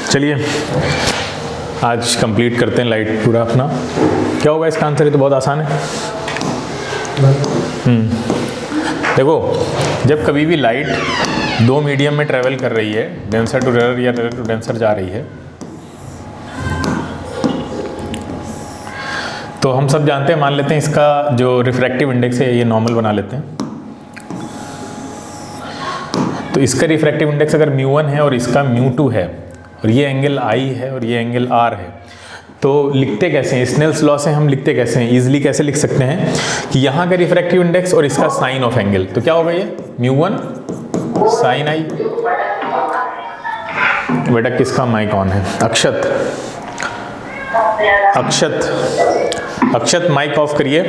चलिए आज कंप्लीट करते हैं लाइट पूरा अपना। क्या होगा इसका आंसर? ये तो बहुत आसान है। देखो, जब कभी भी लाइट दो मीडियम में ट्रेवल कर रही है, डेंसर टू रेयर या रेयर टू डेंसर जा रही है, तो हम सब जानते हैं, मान लेते हैं इसका जो रिफ्रैक्टिव इंडेक्स है ये नॉर्मल बना लेते हैं। तो इसका रिफ्रैक्टिव इंडेक्स अगर μ1 है और इसका μ2 है और ये एंगल I है और ये एंगल R है, तो लिखते कैसे हैं? स्नेल्स लॉ से हम लिखते कैसे हैं? ईजिली कैसे लिख सकते हैं कि यहाँ का रिफ्रैक्टिव इंडेक्स और इसका साइन ऑफ एंगल, तो क्या होगा ये μ1 साइन I। बेटा किसका माइक ऑन है? अक्षत, अक्षत माइक ऑफ करिए।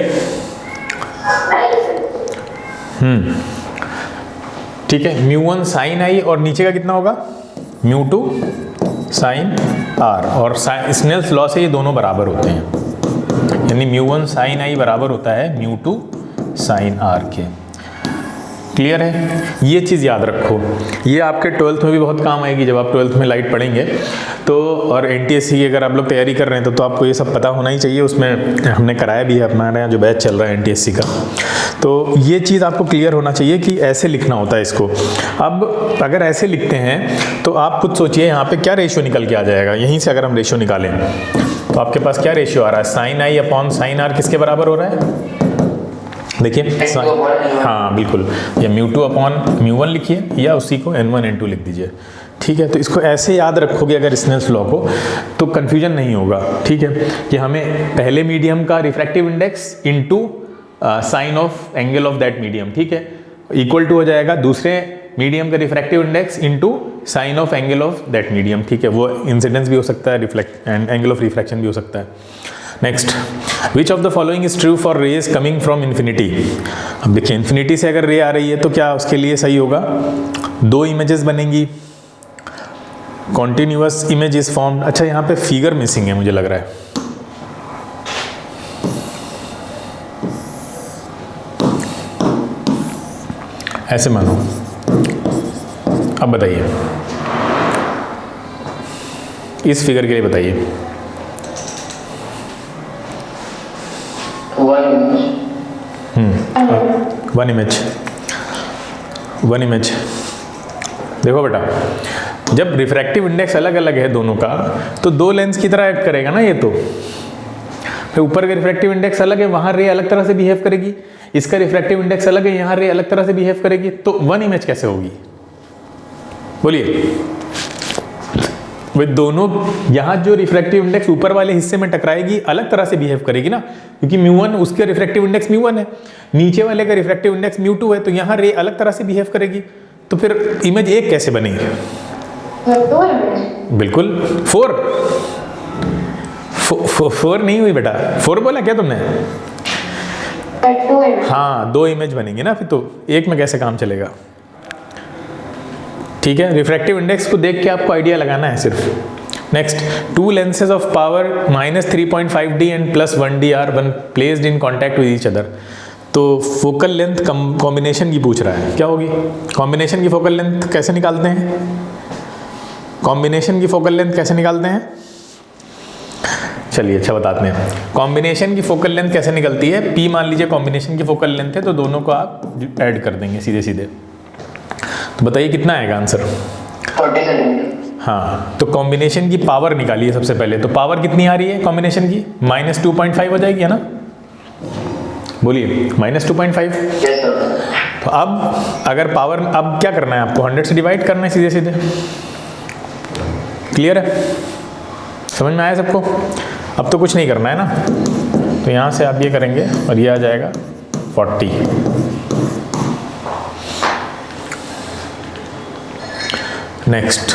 ठीक है, μ1 साइन I और नीचे का कितना होगा? μ2 साइन R, और स्नेल्स लॉ से ये दोनों बराबर होते हैं, यानी μ1 साइन I बराबर होता है μ2 साइन R के। क्लियर है? ये चीज़ याद रखो, ये आपके 12th में भी बहुत काम आएगी जब आप 12th में लाइट पढ़ेंगे तो। और NTSC की अगर आप लोग तैयारी कर रहे हैं तो आपको ये सब पता होना ही चाहिए। उसमें हमने कराया भी है, हमारे यहाँ जो बैच चल रहा है NTSC का, तो ये चीज़ आपको क्लियर होना चाहिए कि ऐसे लिखना होता है इसको। अब अगर ऐसे लिखते हैं तो आप खुद सोचिए यहाँ पे क्या रेशियो निकल के आ जाएगा। यहीं से अगर हम रेशियो निकालें तो आपके पास क्या रेशियो आ रहा है? Sine I upon sine R किसके बराबर हो रहा है? देखिए, हाँ बिल्कुल, या μ2 अपॉन μ1 लिखिए या उसी को n1 n2 लिख दीजिए। ठीक है, तो इसको ऐसे याद रखोगे अगर स्नेल्स लॉ को, तो कन्फ्यूजन नहीं होगा। ठीक है, कि हमें पहले मीडियम का refractive index into sine of angle of that medium, ठीक है, इक्वल टू हो जाएगा दूसरे मीडियम का refractive index into sine of angle of that medium. ठीक है, वो इंसिडेंस भी हो सकता है, reflect and angle of refraction भी हो सकता है। Next, which of the following is true for rays coming from infinity. अब देखिए, इन्फिनिटी से अगर रे आ रही है तो क्या उसके लिए सही होगा? दो इमेजेस बनेंगी, कॉन्टिन्यूअस इमेज इज फॉर्म्ड। अच्छा, यहाँ पे फिगर मिसिंग है मुझे लग रहा है। ऐसे मानो, अब बताइए इस फिगर के लिए बताइए। One image. देखो बेटा, जब रिफ्रैक्टिव इंडेक्स अलग अलग है दोनों का, तो दो लेंस की तरह एक्ट करेगा ना ये। तो फिर ऊपर का रिफ्रैक्टिव इंडेक्स अलग है, वहां रे अलग तरह से बिहेव करेगी। इसका रिफ्रैक्टिव इंडेक्स अलग है, यहाँ रे अलग तरह से बिहेव करेगी। तो वन इमेज कैसे होगी? बोलिए। वे दोनों, यहाँ जो रिफ्रैक्टिव इंडेक्स ऊपर वाले हिस्से में टकराएगी अलग तरह से बिहेव करेगी ना, क्योंकि μ1 उसके रिफ्रैक्टिव इंडेक्स μ1 है, नीचे वाले का रिफ्रैक्टिव इंडेक्स μ2 है, तो यहाँ रे अलग तरह से बिहेव करेगी। तो फिर इमेज एक कैसे बनेगी? बिल्कुल 4 नहीं हुई बेटा, 4 बोला क्या तुमने? हाँ, दो इमेज बनेंगी ना, फिर तो एक में कैसे काम चलेगा? ठीक है, रिफ्रैक्टिव इंडेक्स को देख के आपको आइडिया लगाना है सिर्फ। Next, two lenses of power -3.5D and +1D are one placed in contact with each other. तो फोकल लेंथ कॉम्बिनेशन की पूछ रहा है, क्या होगी? कॉम्बिनेशन की फोकल लेंथ कैसे निकालते हैं? कॉम्बिनेशन की फोकल लेंथ कैसे निकालते हैं? चलिए अच्छा बताते हैं। कॉम्बिनेशन की फोकल लेंथ कैसे निकलती है? P मान लीजिए कॉम्बिनेशन की फोकल लेंथ है, तो दोनों को आप ऐड कर देंगे सीधे सीधे। तो बताइए कितना आएगा आंसर? 40। हाँ, तो कॉम्बिनेशन की पावर निकालिए सबसे पहले। तो पावर कितनी आ रही है कॉम्बिनेशन की? -2.5 हो जाएगी, है ना? बोलिए, -2.5। तो अब अगर पावर, अब क्या करना है आपको? 100 से डिवाइड करना है सीधे सीधे। क्लियर है? समझ में आया सबको? अब तो कुछ नहीं करना है ना, तो यहाँ से आप ये करेंगे और ये आ जाएगा 40। नेक्स्ट,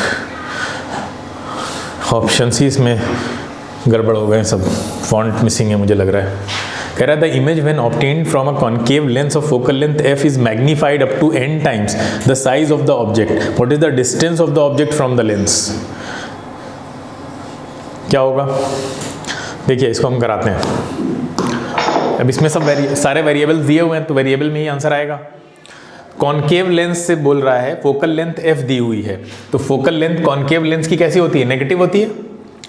ऑप्शन सी इसमें गड़बड़ हो गए सब, फॉन्ट मिसिंग है मुझे लग रहा है। कह रहा है the image when obtained from a concave lens of focal length f is magnified up to n times the size of the object. What is the distance of the object from the lens? क्या होगा? देखिए इसको हम कराते हैं। अब इसमें सब सारे वेरिएबल्स दिए हुए हैं, तो वेरिएबल में ही आंसर आएगा। कॉनकेव लेंस से बोल रहा है, फोकल लेंथ एफ दी हुई है, तो फोकल लेंथ कॉनकेव लेंस की कैसी होती है, नेगेटिव होती है,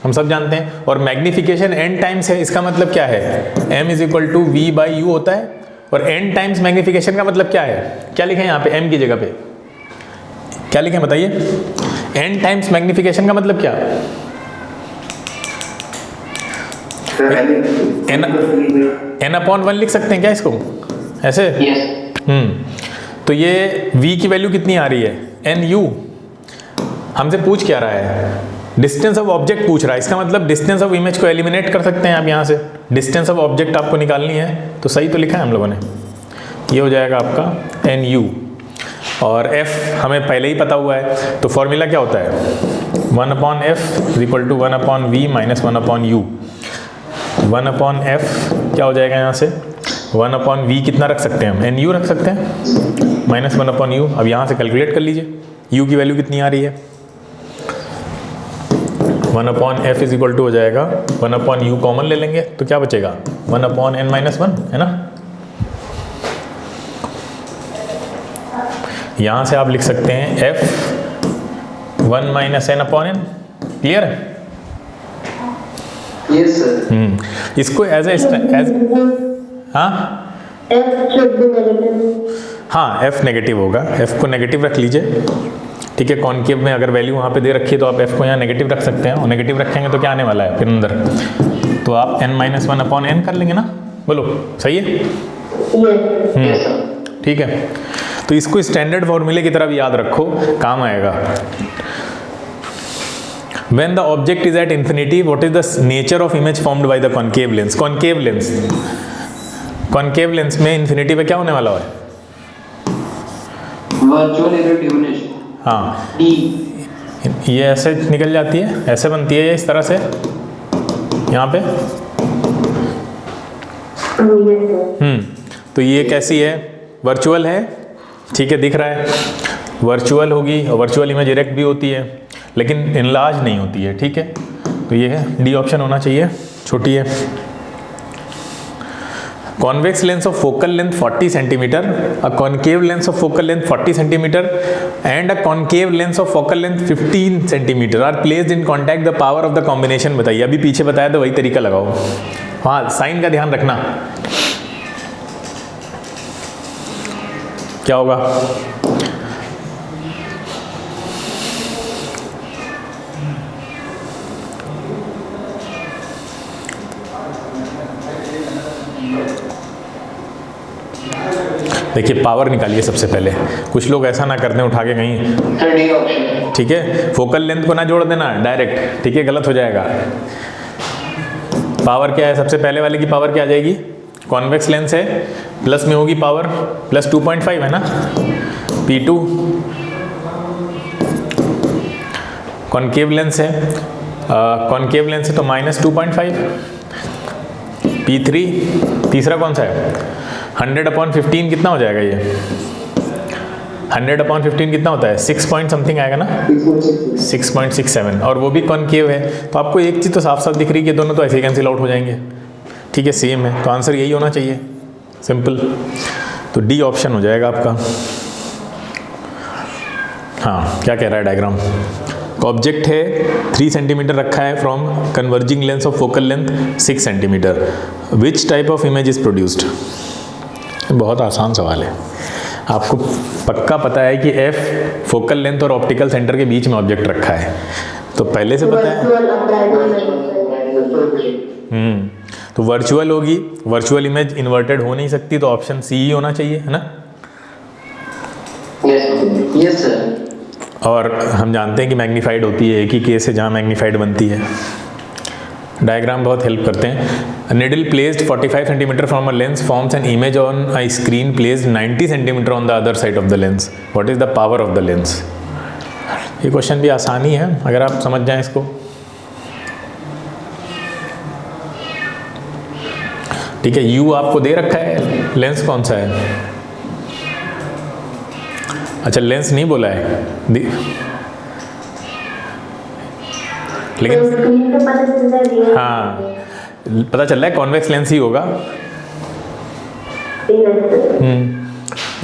हम सब जानते हैं। और मैग्निफिकेशन n टाइम्स है, इसका मतलब क्या है, m is equal to V by U होता है। और n टाइम्स मैग्निफिकेशन का मतलब क्या है, क्या लिखें यहाँ पे m की जगह पे, क्या लिखें बताइए, n टाइम्स मैग्निफिकेशन का मतलब क्या, n अपॉन 1 लिख सकते हैं क्या इसको ऐसे? तो ये v की वैल्यू कितनी आ रही है, एन यू। हमसे पूछ क्या रहा है, डिस्टेंस ऑफ ऑब्जेक्ट पूछ रहा है, इसका मतलब डिस्टेंस ऑफ इमेज को एलिमिनेट कर सकते हैं आप यहाँ से, डिस्टेंस ऑफ ऑब्जेक्ट आपको निकालनी है, तो सही तो लिखा है हम लोगों ने, ये हो जाएगा आपका एन यू। और f हमें पहले ही पता हुआ है, तो फॉर्मूला क्या होता है, 1 upon F is equal to 1 upon V minus 1 upon U. 1 upon F क्या हो जाएगा यहाँ से, 1 अपॉन वी कितना रख सकते हैं हम, एन यू रख सकते हैं, माइनस 1 अपॉन यू। अब यहाँ से कैलकुलेट कर लीजिए u की वैल्यू कितनी आ रही है, 1 upon F is equal to हो जाएगा 1 अपॉन यू, कॉमन ले लेंगे तो क्या बचेगा, 1 अपॉन एन माइनस 1 है ना। यहाँ से आप लिख सकते हैं f 1 minus n upon n, clear है? Yes sir. इसको एज हाँ f नेगेटिव होगा, f को नेगेटिव रख लीजिए, ठीक है। कॉनकेव में अगर वैल्यू वहाँ पे दे रखी है तो आप f को यहाँ नेगेटिव रख सकते हैं, और नेगेटिव रखेंगे तो क्या आने वाला है फिर अंदर, तो आप n माइनस 1 अपॉन एन कर लेंगे ना, बोलो सही है? ठीक है, तो इसको स्टैंडर्ड फॉर्मूले की तरफ याद रखो, काम आएगा। When the object is at infinity, what is the nature of image formed by the concave lens? Concave lens में infinity पे क्या होने वाला है? वर्चुअल इरेडियस। हाँ, ये ऐसे निकल जाती है, ऐसे बनती है ये इस तरह से यहाँ पे। तो ये कैसी है, वर्चुअल है, ठीक है, दिख रहा है, वर्चुअल होगी, और वर्चुअल इमेज डायरेक्ट भी होती है लेकिन इनलार्ज नहीं होती है, ठीक है। तो ये है डी ऑप्शन होना चाहिए, छोटी है। Convex lens of focal length 40 centimetre, a concave lens of focal length 40 centimetre and a concave lens of focal length 15 centimetre are placed in contact, the power of the combination बताइए। अभी पीछे बताया तो वही तरीका लगाओ, हाँ साइन का ध्यान रखना, क्या होगा, देखिए पावर निकालिए सबसे पहले, कुछ लोग ऐसा ना करते हैं उठा के कहीं, ठीक है, फोकल लेंथ को ना जोड़ देना डायरेक्ट, ठीक है, गलत हो जाएगा। पावर क्या है, सबसे पहले वाले की पावर क्या आ जाएगी, कॉन्वेक्स लेंस है, प्लस में होगी पावर, प्लस 2.5 है ना, P2। कॉनकेव लेंस है, कॉनकेव लेंस है तो माइनस 2.5, P3। तीसरा कौन सा है, 100 अपॉन 15 कितना हो जाएगा ये, 100 अपॉन 15 कितना होता है, 6 पॉइंट समथिंग आएगा ना, 6.67, और वो भी कॉनकेव है। तो आपको एक चीज़ तो साफ साफ दिख रही है कि दोनों तो ऐसे ही कैंसिल आउट हो जाएंगे, ठीक है, सेम है, तो आंसर यही होना चाहिए, सिंपल। तो डी ऑप्शन हो जाएगा आपका। हाँ, क्या कह रहा है डायग्राम, ऑब्जेक्ट है 3 सेंटीमीटर रखा है from converging lens of focal length 6 centimetre, which type of image is produced. बहुत आसान सवाल है, आपको पक्का पता है कि f फोकल लेंथ और ऑप्टिकल सेंटर के बीच में ऑब्जेक्ट रखा है, तो पहले से पता है। तो वर्चुअल होगी, वर्चुअल इमेज इन्वर्टेड हो नहीं सकती, तो ऑप्शन सी ही होना चाहिए, है ना। Yes sir. और हम जानते हैं कि मैग्नीफाइड होती है, एक ही केस है जहाँ मैग्नीफाइड बनती है। डायग्राम बहुत हेल्प करते हैं। Needle placed 45 centimetre from a lens forms an image on a screen placed 90 centimetre on the other side of the lens, what is the power of the lens. ये question भी आसान ही है अगर आप समझ जाएं इसको, ठीक है। यू आपको दे रखा है, लेंस कौन सा है, अच्छा लेंस नहीं बोला है, लेकिन हाँ पता चल रहा है कॉन्वेक्स लेंस ही होगा।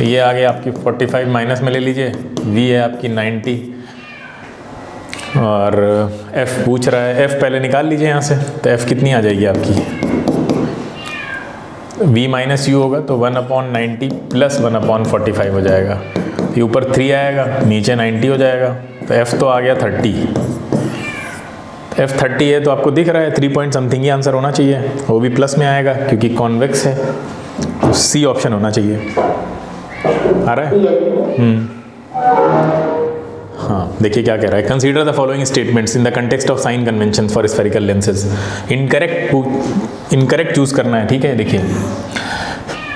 तो ये आ गया आपकी 45 माइनस में ले लीजिए, v है आपकी 90 और f पूछ रहा है, f पहले निकाल लीजिए यहाँ से, तो f कितनी आ जाएगी आपकी, v माइनस यू होगा तो 1/90 प्लस 1/45 हो जाएगा, ये ऊपर 3 आएगा नीचे 90 हो जाएगा, तो f तो आ गया 30, f 30 है तो आपको दिख रहा है 3 पॉइंट समथिंग ही आंसर होना चाहिए, वो भी प्लस में आएगा क्योंकि कॉन्वेक्स है, तो सी ऑप्शन होना चाहिए। आ रहा है? हाँ, देखिए क्या कह रहा है, consider the following statements in the context of sine convention for spherical lenses. Incorrect choose करना है, ठीक है। देखिए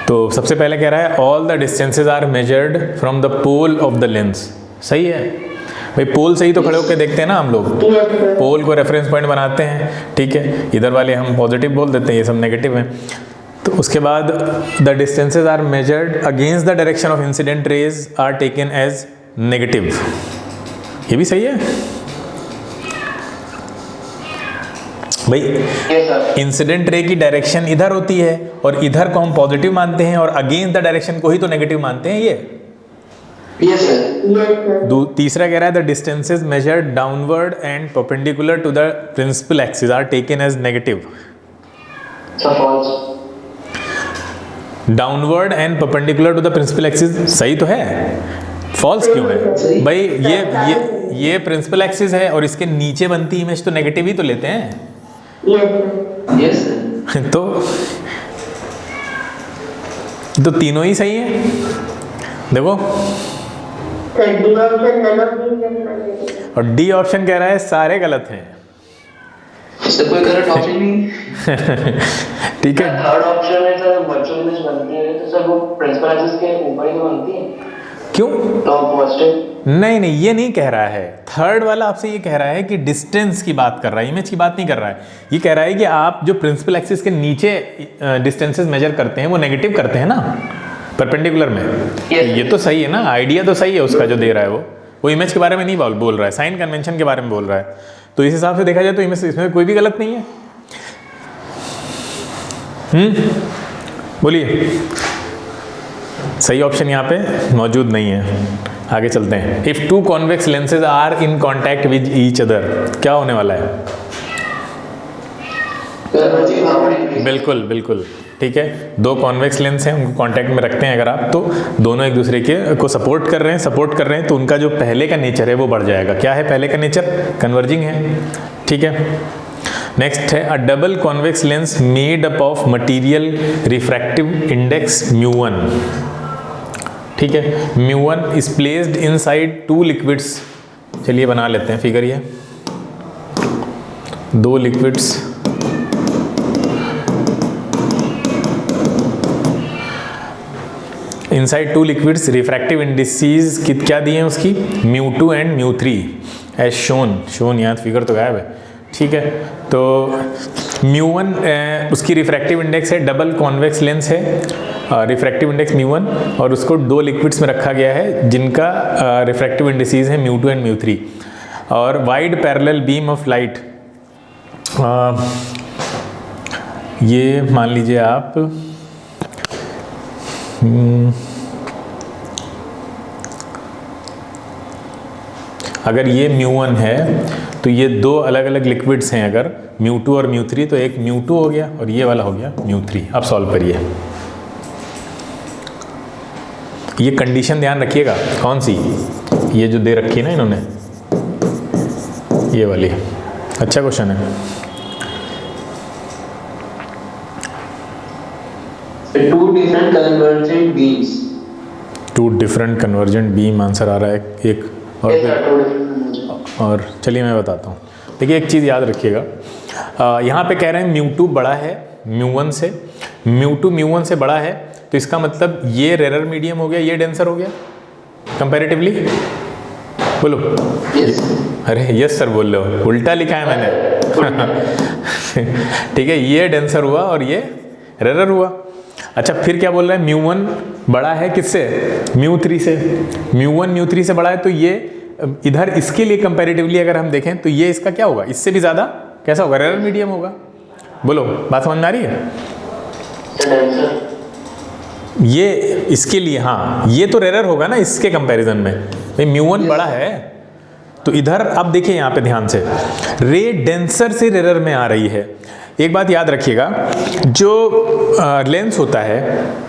तो सबसे पहले कह रहा है all the distances are measured from the pole of the lens. सही है भाई, पोल से ही तो खड़े होकर देखते हैं ना हम लोग, पोल को रेफरेंस पॉइंट बनाते हैं, ठीक है। इधर वाले हम पॉजिटिव बोल देते हैं, ये सब नेगेटिव हैं। तो उसके बाद the distances are measured against the direction of incident rays are taken as negative, ये भी सही है भाई। इंसिडेंट रे की डायरेक्शन इधर होती है और इधर को हम पॉजिटिव मानते हैं और अगेंस्ट द डायरेक्शन को ही तो नेगेटिव मानते हैं ये। Yes, sir. तीसरा कह रहा है the distances measured downward and perpendicular to the principal axis are taken as negative. So false. Downward and perpendicular to the principal axis सही तो है, फॉल्स क्यों है भाई? ये प्रिंसिपल एक्सिस है और इसके नीचे बनती इमेज तो नेगेटिव ही तो लेते हैं। Yes, sir. तो तीनों ही सही है। देखो और डी ऑप्शन कह रहा है सारे गलत हैं। इससे कोई करेक्ट ऑप्शन नहीं। ठीक है, थर्ड ऑप्शन में सर वर्चुअल इमेज बनती है तो सर वो प्रिंसिपल एक्सिस के ऊपर ही तो बनती है। क्यों? तो पॉजिटिव नहीं, ये नहीं कह रहा है। थर्ड वाला आपसे ये कह रहा है कि डिस्टेंस की बात कर रहा है, इमेज की बात नहीं कर रहा है। ये कह रहा है कि आप जो प्रिंसिपल एक्सिस के नीचे डिस्टेंसेस मेजर करते हैं वो नेगेटिव करते हैं ना परपेंडिकुलर में। ये तो सही है ना, आइडिया तो सही है उसका जो दे रहा है वो इमेज के बारे में नहीं बोल रहा है, साइन कन्वेंशन के बारे में बोल रहा है। तो इस हिसाब से देखा जाए तो इसमें कोई भी गलत नहीं है। बोलिए, सही ऑप्शन यहाँ पे मौजूद नहीं है। आगे चलते हैं। If two convex lenses are in contact with each other, क्या होने वाला है? बिल्कुल ठीक है। दो कॉन्वेक्स लेंस हैं, उनको कांटेक्ट में रखते हैं अगर आप, तो दोनों एक दूसरे के को सपोर्ट कर रहे हैं तो उनका जो पहले का नेचर है वो बढ़ जाएगा। क्या है पहले का नेचर? कन्वर्जिंग है, ठीक है। नेक्स्ट है a double convex lens made up of material refractive index μ1, ठीक है। μ1 is placed inside two liquids. चलिए बना लेते हैं फिगर। ये दो liquids inside two liquids, refractive indices क्या दिए हैं उसकी? μ2 एंड μ3 एज शोन यहाँ फिगर तो गायब है, ठीक है। तो μ1 उसकी रिफ्रैक्टिव इंडेक्स है, डबल कॉन्वेक्स लेंस है, रिफ्रैक्टिव इंडेक्स μ1, और उसको दो लिक्विड्स में रखा गया है जिनका रिफ्रैक्टिव इंडिसेस है μ2 एंड μ3, और wide parallel beam of light. ये मान लीजिए आप अगर ये μ1 है तो ये दो अलग अलग लिक्विड्स हैं, अगर μ2 और μ3, तो एक μ2 हो गया और ये वाला हो गया μ3। अब सॉल्व करिए। ये कंडीशन ध्यान रखिएगा, कौन सी? ये जो दे रखी है ना इन्होंने, ये वाली। अच्छा क्वेश्चन है। Two different convergent beam answer आ रहा है एक। और चलिए मैं बताता हूँ। देखिए एक चीज़ याद रखिएगा, यहाँ पे कह रहे हैं μ2 बड़ा है μ1 से, μ2 μ1 से बड़ा है, तो इसका मतलब ये रेरर मीडियम हो गया, ये डेंसर हो गया कंपैरेटिवली। बोलो yes. अरे यस सर बोल रहे हो, उल्टा लिखा है मैंने। ठीक है, ये डेंसर हुआ और ये रेरर हुआ। अच्छा फिर क्या बोल रहा है? μ1 बड़ा है किससे? μ3 से। μ1 μ3 से बड़ा है, तो ये इधर इसके लिए कंपैरेटिवली अगर हम देखें तो ये इसका क्या होगा? इससे भी ज़्यादा कैसा होगा? रेरर मीडियम होगा। बोलो, बात समझ में आ रही है? ये इसके लिए, हाँ ये तो रेरर होगा ना इसके कंपैरिजन में, भाई म्यू1 बड़ा है। तो इधर अब देखिए यहाँ पे ध्यान से, रे डेंसर से रेरर में आ रही है। एक बात याद रखिएगा, जो लेंस होता है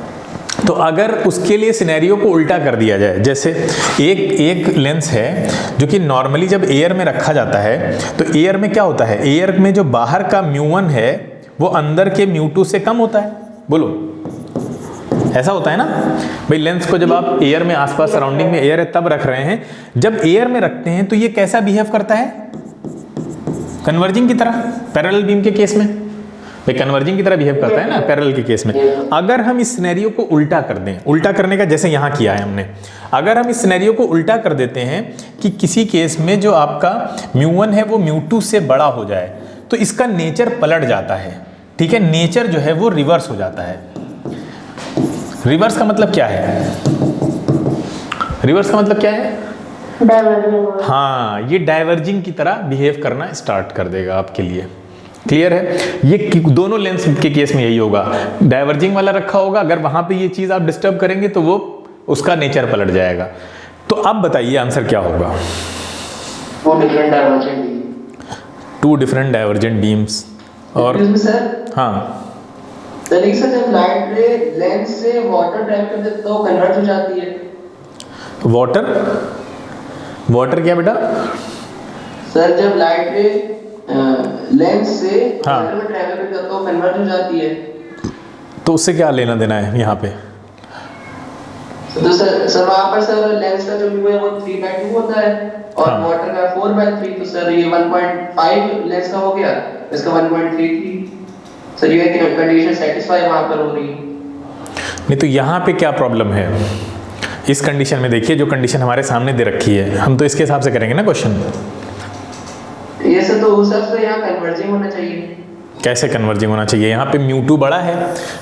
तो अगर उसके लिए सिनेरियो को उल्टा कर दिया जाए, जैसे एक लेंस है जो कि नॉर्मली जब एयर में रखा जाता है तो एयर में क्या होता है, एयर में जो बाहर का म्यू1 है वो अंदर के म्यू2 से कम होता है। बोलो ऐसा होता है ना भाई। लेंस को जब आप एयर में, आसपास सराउंडिंग में एयर है तब रख रहे हैं, जब एयर में रखते हैं तो ये कैसा बिहेव करता है, कन्वर्जिंग की तरह। पैरेलल बीम के केस में भाई कन्वर्जिंग की तरह बिहेव करता है ना पैरेलल के केस में। अगर हम इस सिनेरियो को उल्टा कर दें, उल्टा करने का जैसे यहाँ किया है हमने, अगर हम इस सिनेरियो को उल्टा कर देते हैं कि किसी केस में जो आपका म्यू1 है वो म्यू2 से बड़ा हो जाए, तो इसका नेचर पलट जाता है। ठीक है, नेचर जो है वो रिवर्स हो जाता है। रिवर्स का मतलब क्या है, रिवर्स का मतलब क्या है, डाइवर्जिंग। हाँ, ये डाइवर्जिंग की तरह बिहेव करना स्टार्ट कर देगा आपके लिए। क्लियर है, ये दोनों लेंस के केस में यही होगा, डाइवर्जिंग वाला रखा होगा, अगर वहां पे ये चीज आप डिस्टर्ब करेंगे तो वो उसका नेचर पलट जाएगा। तो अब बताइए आंसर क्या होगा, वो different divergent, 2 different divergent beams. और सर, हाँ सर जब लाइट रे लेंस से वाटर ट्रैप कर देता है तो कन्वर्ट हो जाती है। वाटर, वाटर क्या बेटा, सर जब लाइट रे लेंस से हाँ, वाटर में ट्रैवल करता है तो कन्वर्ट हो जाती है। तो उससे क्या लेना देना है यहाँ पे। तो सर वहाँ पर सर लेंस का जो व्यू है वो 3/2 होता है और हाँ, वाटर का 4/3, तो सर ये 1.5 लेंस का हो गया, इसका 1.33। सर ये कंडीशन सेटिस्फाई वहाँ पर हो रही है। नहीं तो यहाँ पे क्या प्रॉब्लम है, इस कंडीशन में देखिए, जो कंडीशन हमारे सामने दे रखी है, हम तो इसके हिसाब से करेंगे ना क्वेश्चन। ये सर तो उस हिसाब से यहाँ कन्वर्जिंग होना चाहिए। कैसे कन्वर्जिंग होना चाहिए, यहाँ पे म्यू2 बड़ा है,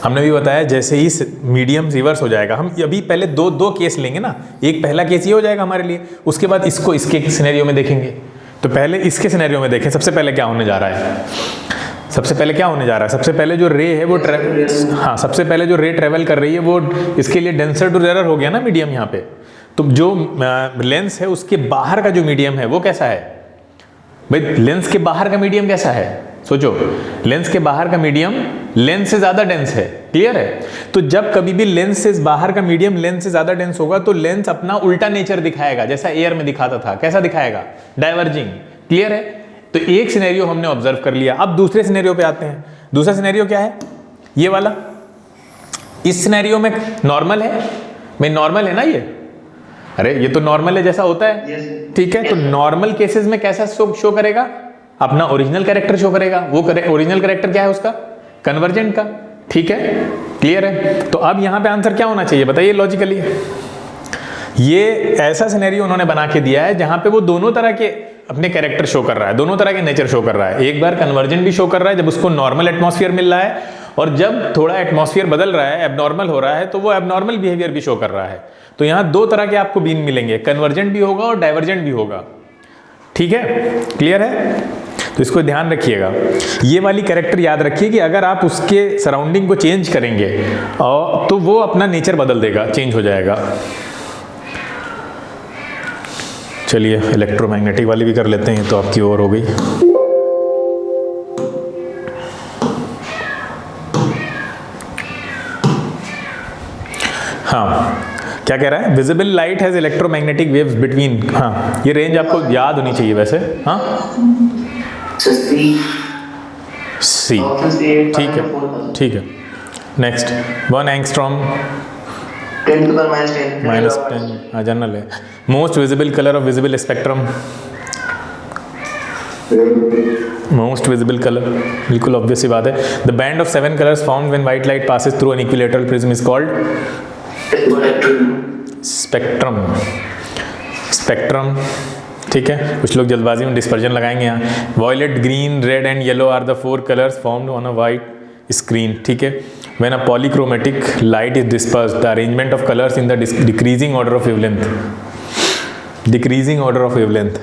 हमने भी बताया जैसे ही मीडियम रिवर्स हो जाएगा, हम अभी पहले दो केस लेंगे ना, एक पहला केस ये हो जाएगा हमारे लिए, उसके बाद इसको इसके सिनेरियो में देखेंगे। तो पहले इसके सिनेरियो में देखें, सबसे पहले क्या होने जा रहा है, सबसे पहले क्या होने जा रहा है, सबसे पहले जो रे है वो हाँ, सबसे पहले जो रे ट्रेवल कर रही है वो इसके लिए डेंसर टू रेरर हो गया ना मीडियम यहाँ पे। तो जो लेंस है उसके बाहर का जो मीडियम है वो कैसा है भाई, लेंस के बाहर का मीडियम कैसा है, सोचो, लेंस के बाहर का मीडियम लेंस से ज्यादा डेंस है। क्लियर है, तो जब कभी भी लेंस से बाहर का मीडियम लेंस से ज्यादा डेंस होगा तो लेंस अपना उल्टा नेचर दिखाएगा, जैसा एयर में दिखाता था। कैसा दिखाएगा, डाइवर्जिंग। क्लियर है, तो एक सिनेरियो हमने ऑब्जर्व कर लिया। अब दूसरे सिनेरियो पे आते हैं। दूसरा सिनेरियो क्या है, ये वाला। इस सिनेरियो में नॉर्मल है भाई, नॉर्मल है ना ये, अरे ये तो नॉर्मल है जैसा होता है। ठीक है, तो नॉर्मल केसेस में कैसा शो करेगा, अपना ओरिजिनल कैरेक्टर शो करेगा। वो ओरिजिनल कैरेक्टर क्या है उसका, कन्वर्जेंट का। ठीक है, क्लियर है। तो अब यहां पे आंसर क्या होना चाहिए बताइए लॉजिकली। ये ऐसा सिनेरियो उन्होंने बना के दिया है जहां पे वो दोनों तरह के अपने कैरेक्टर शो कर रहा है, दोनों तरह के नेचर शो कर रहा है। एक बार कन्वर्जेंट भी शो कर रहा है जब उसको नॉर्मल एटमॉस्फेयर मिल रहा है, और जब थोड़ा एटमॉस्फेयर बदल रहा है, एबनॉर्मल हो रहा है, तो वो एबनॉर्मल बिहेवियर भी शो कर रहा है। तो यहाँ दो तरह के आपको बीम मिलेंगे, कन्वर्जेंट भी होगा और डाइवर्जेंट भी होगा। ठीक है, क्लियर है, तो इसको ध्यान रखिएगा। ये वाली कैरेक्टर याद रखिए कि अगर आप उसके सराउंडिंग को चेंज करेंगे और तो वो अपना नेचर बदल देगा, चेंज हो जाएगा। चलिए इलेक्ट्रोमैग्नेटिक वाली भी कर लेते हैं, तो आपकी ओवर हो गई। हाँ, क्या कह रहा है, visible light has electromagnetic waves between. हाँ, ये रेंज आपको याद होनी चाहिए वैसे। हाँ, सी, ठीक है, ठीक है। नेक्स्ट 1 एंगस्ट्रॉम -10, हाँ जनरल है। Most visible colour of visible spectrum, most visible colour, बिल्कुल ऑब्वियस सी बात है। The band of 7 colours found when white light passes through an equilateral prism is called spectrum. Spectrum, ठीक है। कुछ लोग जल्दबाजी में डिस्पर्जन लगाएंगे यहाँ। Violet, green, red and yellow are the 4 colours formed on a white screen. ठीक है, when a polychromatic light is dispersed, the arrangement of colors in the decreasing order of wavelength, decreasing order of wavelength,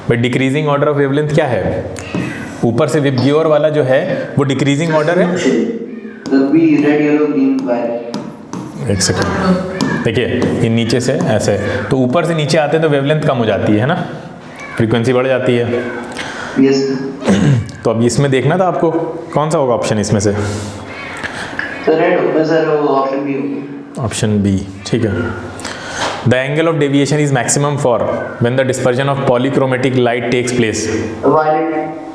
but decreasing order of wavelength क्या है, ऊपर से VIBGYOR वाला जो है वो डिक्रीजिंग ऑर्डर है। अभी रेड येलो ग्रीन वायलेट। एक सेकेंड, देखिए ये नीचे से ऐसे, तो ऊपर से नीचे आते हैं तो वेवलेंथ कम हो जाती है ना, फ्रीक्वेंसी बढ़ जाती है। यस तो अब इसमें देखना था आपको कौन सा होगा ऑप्शन इसमें से। सर रेड होगा सर, वो ऑप्शन बी होगा। ऑप्शन बी, ठीक है। The angle of deviation is maximum for when the dispersion of polychromatic light takes place. Violet.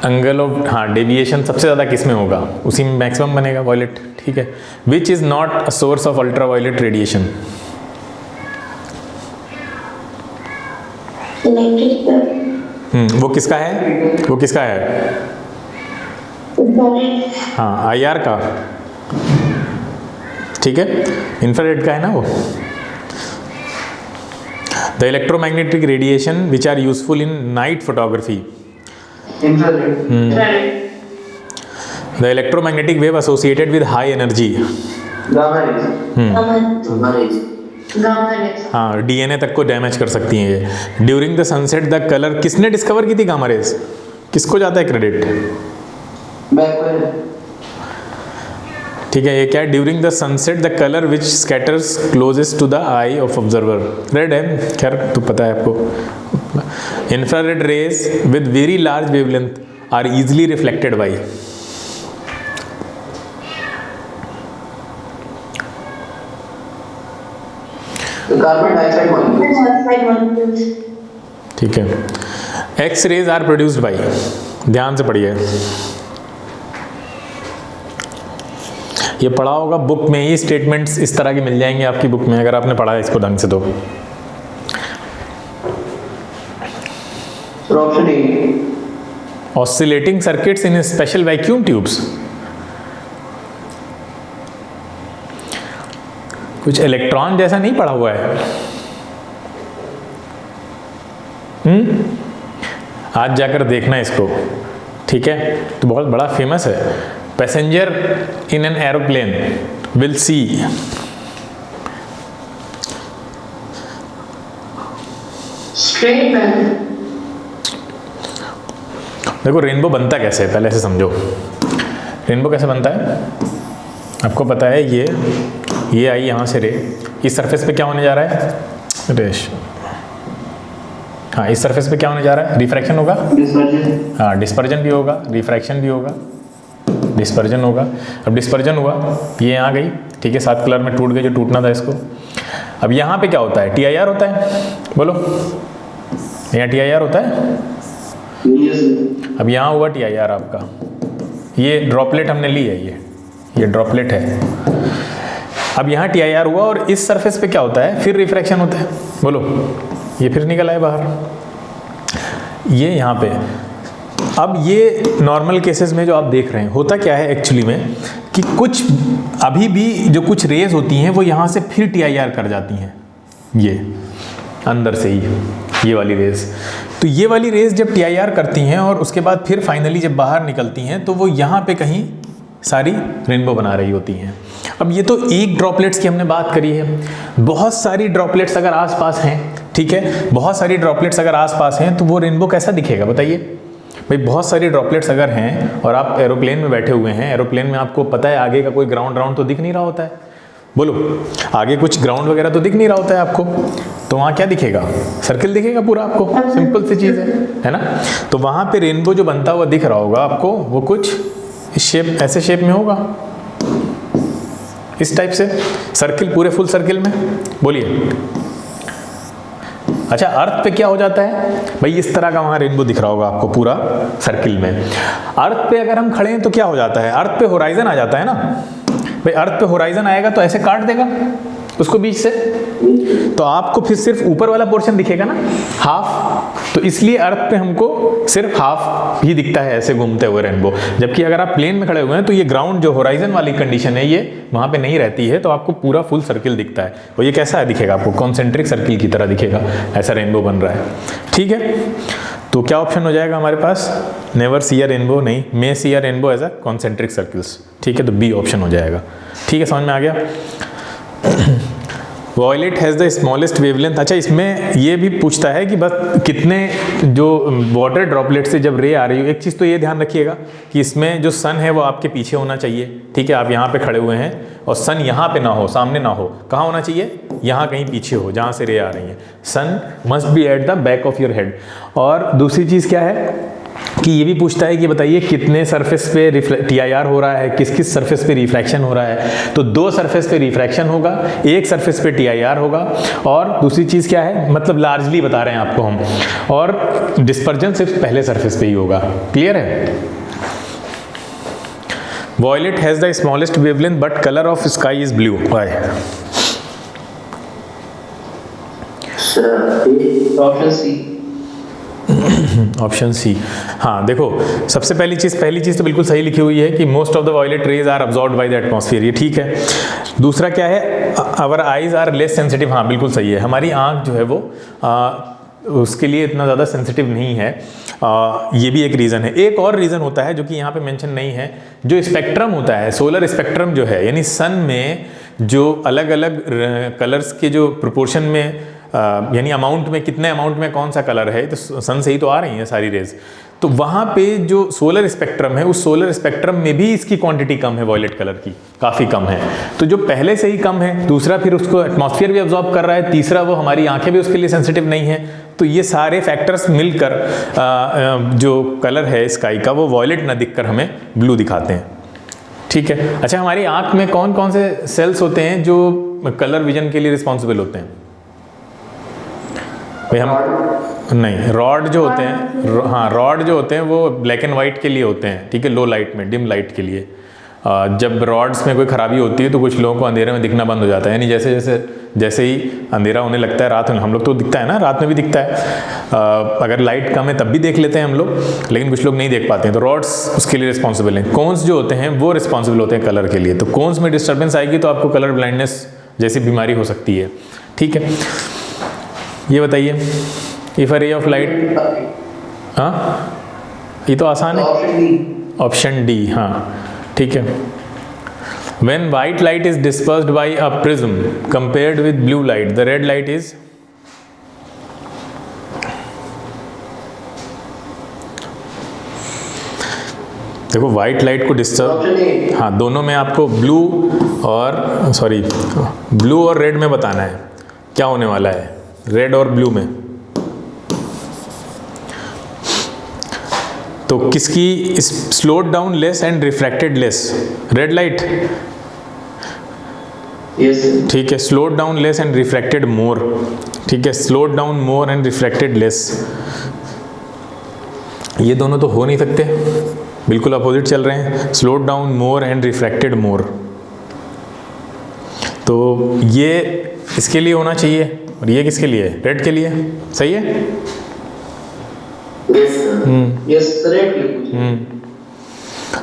Angle of, हाँ, डेविएशन सबसे ज़्यादा किस में होगा, उसी में मैक्सिमम बनेगा, वॉयलेट, ठीक है। Which is not a source of ultra violet radiation. वो किसका है, वो किसका है, हाँ IR का, ठीक है, इंफ्रारेड का है ना वो। The electromagnetic radiation which are useful in night photography. The electromagnetic wave associated with high energy. हाँ, DNA तक को डैमेज कर सकती हैं ये। During the sunset the colour, किसने डिस्कवर की थी गामा रेज, किसको जाता है क्रेडिट, ठीक है। ये क्या है, during the sunset the colour which scatters closest to the eye of observer, red है, खैर तो पता है आपको। Infrared rays with very large wavelength are easily reflected by. Carbon dioxide molecules, ठीक है। X rays are produced by, ध्यान से पढ़िए, ये पढ़ा होगा बुक में ही, स्टेटमेंट्स इस तरह के मिल जाएंगे आपकी बुक में अगर आपने पढ़ा है इसको ढंग से तो। Option A, oscillating circuits in special vacuum tubes. कुछ इलेक्ट्रॉन जैसा नहीं पढ़ा हुआ है, आज जाकर देखना इसको, ठीक है। तो बहुत बड़ा फेमस है। Passenger in an aeroplane will see straight line. देखो रेनबो बनता कैसे है, पहले से समझो। रेनबो कैसे बनता है आपको पता है, ये आई यहाँ से रे, इस सरफेस पे क्या होने जा रहा है, रेश, हाँ, इस सरफेस पे क्या होने जा रहा है, रिफ्रैक्शन होगा, हाँ, डिस्पर्जन भी होगा, रिफ्रैक्शन भी होगा, डिस्पर्जन होगा। अब डिस्पर्जन हुआ, ये यहाँ गई, ठीक है, 7 कलर में टूट गई जो टूटना था इसको। अब यहाँ पे क्या होता है, TIR होता है, बोलो, यहाँ TIR होता है। अब यहाँ हुआ TIR आपका, ये ड्रॉपलेट हमने ली है, ये ड्रॉपलेट है। अब यहाँ TIR हुआ और इस सरफेस पे क्या होता है, फिर रिफ्रैक्शन होता है, बोलो, ये फिर निकल आए बाहर, ये यहाँ पे। अब ये नॉर्मल केसेस में जो आप देख रहे हैं, होता क्या है एक्चुअली में कि कुछ अभी भी जो कुछ रेज होती हैं वो यहाँ से फिर TIR कर जाती हैं, ये अंदर से ही ये वाली रेज। तो ये वाली रेज जब TIR करती हैं और उसके बाद फिर फाइनली जब बाहर निकलती हैं तो वो यहाँ पे कहीं सारी रेनबो बना रही होती हैं। अब ये तो एक ड्रॉपलेट्स की हमने बात करी है, बहुत सारी ड्रॉपलेट्स अगर आसपास हैं, ठीक है, बहुत सारी ड्रॉपलेट्स अगर आसपास हैं तो वो रेनबो कैसा दिखेगा बताइए भाई। बहुत सारी ड्रॉपलेट्स अगर हैं और आप एरोप्लेन में बैठे हुए हैं, एरोप्लेन में आपको पता है आगे का कोई ग्राउंड तो दिख नहीं रहा होता है, बोलो, आगे कुछ ग्राउंड वगैरह तो दिख नहीं रहा होता है आपको, तो वहाँ क्या दिखेगा, सर्किल दिखेगा पूरा आपको, सिंपल सी चीज़ है ना। तो वहाँ पे रेनबो जो बनता हुआ दिख रहा होगा आपको, वो कुछ इस शेप, ऐसे शेप में होगा, इस टाइप से, सर्किल, पूरे फुल सर्किल में, बोलिए। अच्छा, अर्थ पे क्या हो जाता है भाई, इस तरह का वहाँ रेनबो दिख रहा होगा आपको पूरा सर्किल में। अर्थ पे अगर हम खड़े हैं तो क्या हो जाता है, अर्थ पे होराइजन आ जाता है ना भाई। अर्थ पे होराइजन आएगा तो ऐसे काट देगा उसको बीच से, तो आपको फिर सिर्फ ऊपर वाला पोर्शन दिखेगा ना, हाफ। तो इसलिए अर्थ पे हमको सिर्फ हाफ ही दिखता है ऐसे घूमते हुए रेनबो। जबकि अगर आप प्लेन में खड़े हुए हैं तो ये ग्राउंड जो होराइजन वाली कंडीशन है, ये वहाँ पे नहीं रहती है, तो आपको पूरा फुल सर्किल दिखता है। और ये कैसा है दिखेगा आपको, कॉन्सेंट्रिक सर्किल की तरह दिखेगा, ऐसा रेनबो बन रहा है, ठीक है। तो क्या ऑप्शन हो जाएगा हमारे पास, नेवर सी अ रेनबो नहीं, may see a rainbow as a concentric circles, ठीक है। तो बी ऑप्शन हो जाएगा, ठीक है, समझ में आ गया। Violet has the smallest wavelength. अच्छा, इसमें ये भी पूछता है कि बस कितने जो वाटर ड्रॉपलेट से जब रे आ रही हो, एक चीज़ तो ये ध्यान रखिएगा कि इसमें जो सन है वो आपके पीछे होना चाहिए, ठीक है। आप यहाँ पे खड़े हुए हैं और सन यहाँ पे ना हो, सामने ना हो, कहाँ होना चाहिए, यहाँ कहीं पीछे हो जहाँ से रे आ रही है। Sun must be at the back of your head. और दूसरी चीज़ क्या है कि ये भी पूछता है कि बताइए कितने सरफेस पे TIR हो रहा है, किस किस सरफेस पे रिफ्रैक्शन हो रहा है। तो 2 सरफेस पे रिफ्रैक्शन होगा, 1 सरफेस पे TIR होगा, और दूसरी चीज़ क्या है, मतलब लार्जली बता रहे हैं आपको हम, और डिस्पर्जन सिर्फ पहले सरफेस पे ही होगा। क्लियर है? Violet has the smallest wavelength but colour of sky is blue. Why? Option C. Option C. हाँ देखो, सबसे पहली चीज़ तो बिल्कुल सही लिखी हुई है कि most of the violet rays are absorbed by the atmosphere, ये ठीक है। दूसरा क्या है, our eyes are less sensitive. हाँ बिल्कुल सही है, हमारी आँख जो है वो उसके लिए इतना ज़्यादा सेंसिटिव नहीं है। ये भी एक रीज़न है। एक और रीज़न होता है जो कि यहाँ पे मेंशन नहीं है, जो स्पेक्ट्रम होता है, सोलर स्पेक्ट्रम जो है, यानी सन में जो अलग अलग कलर्स के जो प्रोपोर्शन में यानी अमाउंट में, कितने अमाउंट में कौन सा कलर है, तो सन से ही तो आ रही हैं सारी रेज। तो वहाँ पे जो सोलर स्पेक्ट्रम है, उस सोलर स्पेक्ट्रम में भी इसकी क्वांटिटी कम है, वॉयलेट कलर की काफ़ी कम है। तो जो पहले से ही कम है, दूसरा फिर उसको एटमॉस्फेयर भी अब्जॉर्ब कर रहा है, तीसरा वो हमारी आंखें भी उसके लिए सेंसिटिव नहीं है। तो ये सारे फैक्टर्स मिलकर जो कलर है स्काई का, वो वॉयलेट ना दिखकर हमें ब्लू दिखाते हैं। ठीक है। अच्छा, हमारी आँख में कौन कौन से सेल्स होते हैं जो कलर विजन के लिए रिस्पॉन्सिबल होते हैं? भाई हम नहीं, रॉड जो होते हैं, हाँ रॉड जो होते हैं वो ब्लैक एंड वाइट के लिए होते हैं, ठीक है, लो लाइट में, डिम लाइट के लिए। जब रॉड्स में कोई ख़राबी होती है तो कुछ लोगों को अंधेरे में दिखना बंद हो जाता है, यानी जैसे ही अंधेरा होने लगता है रात में, हम लोग तो दिखता है ना, रात में भी दिखता है, अगर लाइट कम है तब भी देख लेते हैं हम लोग, लेकिन कुछ लोग नहीं देख पाते हैं, तो रॉड्स उसके लिए रिस्पॉन्सिबल हैं। कोन्स जो होते हैं वो रिस्पॉन्सिबल होते हैं कलर के लिए। तो कोन्स में डिस्टर्बेंस आएगी तो आपको कलर ब्लाइंडनेस जैसी बीमारी हो सकती है। ठीक है, ये बताइए, if a ray of light, हाँ ये तो आसान है, ऑप्शन डी, हाँ ठीक है। When white light is dispersed by a prism compared with blue light, the red light is, देखो व्हाइट लाइट को डिस्टर्ब, हाँ दोनों में आपको ब्लू और रेड में बताना है क्या होने वाला है, रेड और ब्लू में। तो किसकी slowed down less and refracted less? Red light, ठीक है, slowed down less and refracted more, ठीक है, slowed down more and refracted less. ये दोनों तो हो नहीं सकते, बिल्कुल अपोजिट चल रहे हैं, slowed down more and refracted more. तो ये इसके लिए होना चाहिए और ये किसके लिए है? रेड के लिए, सही है? Yes, correct.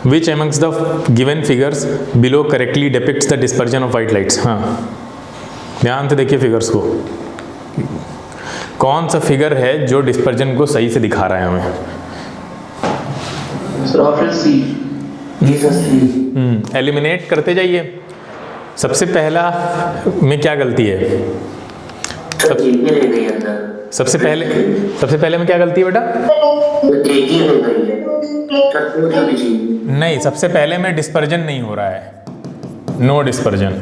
Which amongst the given figures below correctly depicts the dispersion of white lights? हाँ, ध्यान से देखिए फिगर्स को, कौन सा फिगर है जो डिस्पर्जन को सही से दिखा रहा है हमें? Option C. एलिमिनेट करते जाइए। सबसे पहला में क्या गलती है? सबसे पहले में क्या गलती है बेटा? नहीं, सबसे पहले में डिस्पर्जन नहीं हो रहा है, नो डिस्पर्जन,